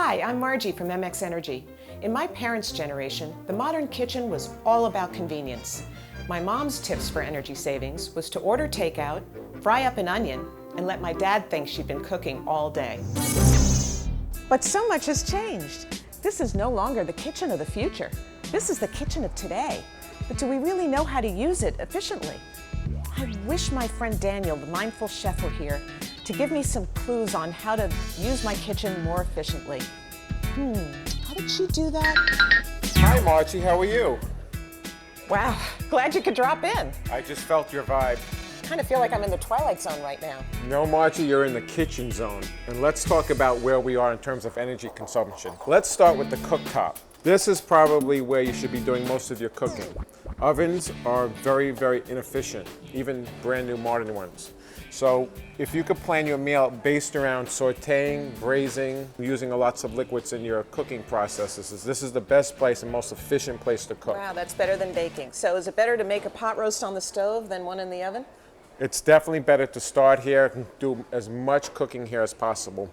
Hi, I'm Margie from MX Energy. In my parents' generation, the modern kitchen was all about convenience. My mom's tips for energy savings was to order takeout, fry up an onion, and let my dad think she'd been cooking all day. But so much has changed. This is no longer the kitchen of the future. This is the kitchen of today. But do we really know how to use it efficiently? I wish my friend Daniel, the mindful chef, were here to give me some clues on how to use my kitchen more efficiently. How did she do that? Hi, Margie, how are you? Wow, glad you could drop in. I just felt your vibe. I kind of feel like I'm in the Twilight Zone right now. No, Margie, you're in the kitchen zone. And let's talk about where we are in terms of energy consumption. Let's start with the cooktop. This is probably where you should be doing most of your cooking. Ovens are very, very inefficient, even brand new modern ones. So if you could plan your meal based around sauteing, braising, using lots of liquids in your cooking processes, this is the best place and most efficient place to cook. Wow, that's better than baking. So is it better to make a pot roast on the stove than one in the oven? It's definitely better to start here and do as much cooking here as possible.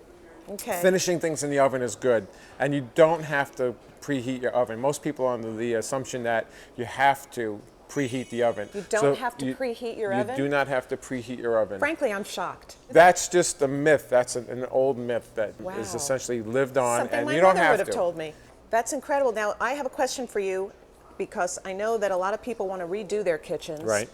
Okay. Finishing things in the oven is good, and you don't have to preheat your oven. Most people are under the assumption that you have to preheat the oven. You don't have to preheat your oven? You do not have to preheat your oven. Frankly, I'm shocked. That's just a myth. That's an old myth that is essentially lived on, Something and my you don't mother have would have to. told me. That's incredible. Now, I have a question for you because I know that a lot of people want to redo their kitchens. Right.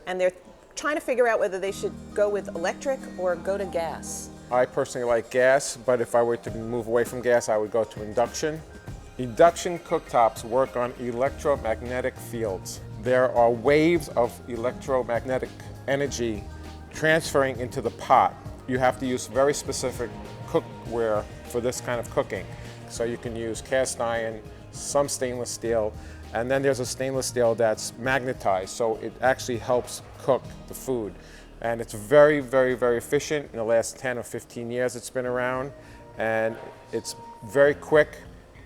And they're trying to figure out whether they should go with electric or go to gas. I personally like gas, but if I were to move away from gas, I would go to induction. Induction cooktops work on electromagnetic fields. There are waves of electromagnetic energy transferring into the pot. You have to use very specific cookware for this kind of cooking. So you can use cast iron, some stainless steel, and then there's a stainless steel that's magnetized, so it actually helps cook the food. And it's very, very, very efficient. In the last 10 or 15 years it's been around, and it's very quick,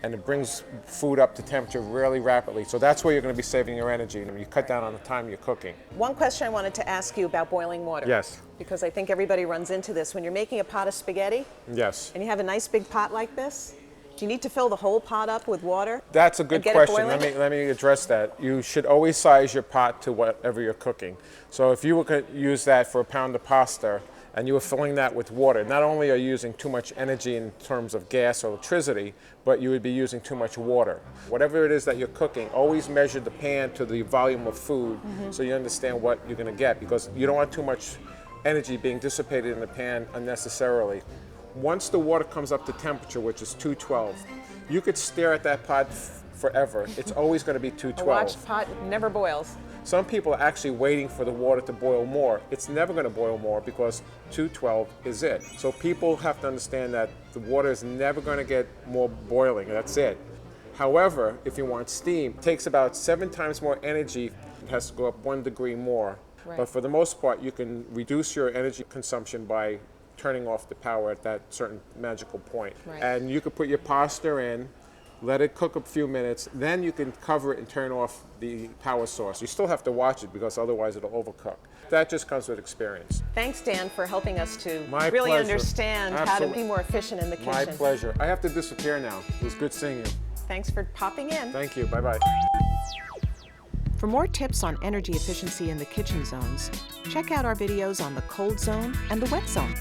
and it brings food up to temperature really rapidly. So that's where you're going to be saving your energy. You cut down on the time you're cooking. One question I wanted to ask you about boiling water. Yes. Because I think everybody runs into this. When you're making a pot of spaghetti, Yes. and you have a nice big pot like this, do you need to fill the whole pot up with water? That's a good get it question. boiling? Let me address that. You should always size your pot to whatever you're cooking. So if you were going to use that for a pound of pasta and you were filling that with water, not only are you using too much energy in terms of gas or electricity, but you would be using too much water. Whatever it is that you're cooking, always measure the pan to the volume of food so you understand what you're going to get, because you don't want too much energy being dissipated in the pan unnecessarily. Once the water comes up to temperature, which is 212, you could stare at that pot forever. It's always going to be 212. A watch pot never boils. Some people are actually waiting for the water to boil more. It's never going to boil more because 212 is it. So people have to understand that the water is never going to get more boiling. That's it. However, if you want steam, it takes about 7 times more energy. It has to go up 1 degree more. Right. But for the most part, you can reduce your energy consumption by turning off the power at that certain magical point. Right. And you could put your pasta in, let it cook a few minutes, then you can cover it and turn off the power source. You still have to watch it because otherwise it'll overcook. That just comes with experience. Thanks, Dan, for helping us to My really pleasure. understand how to Absolutely. be more efficient in the kitchen. My pleasure. I have to disappear now. It was good seeing you. Thanks for popping in. Thank you. Bye-bye. For more tips on energy efficiency in the kitchen zones, check out our videos on the cold zone and the wet zone.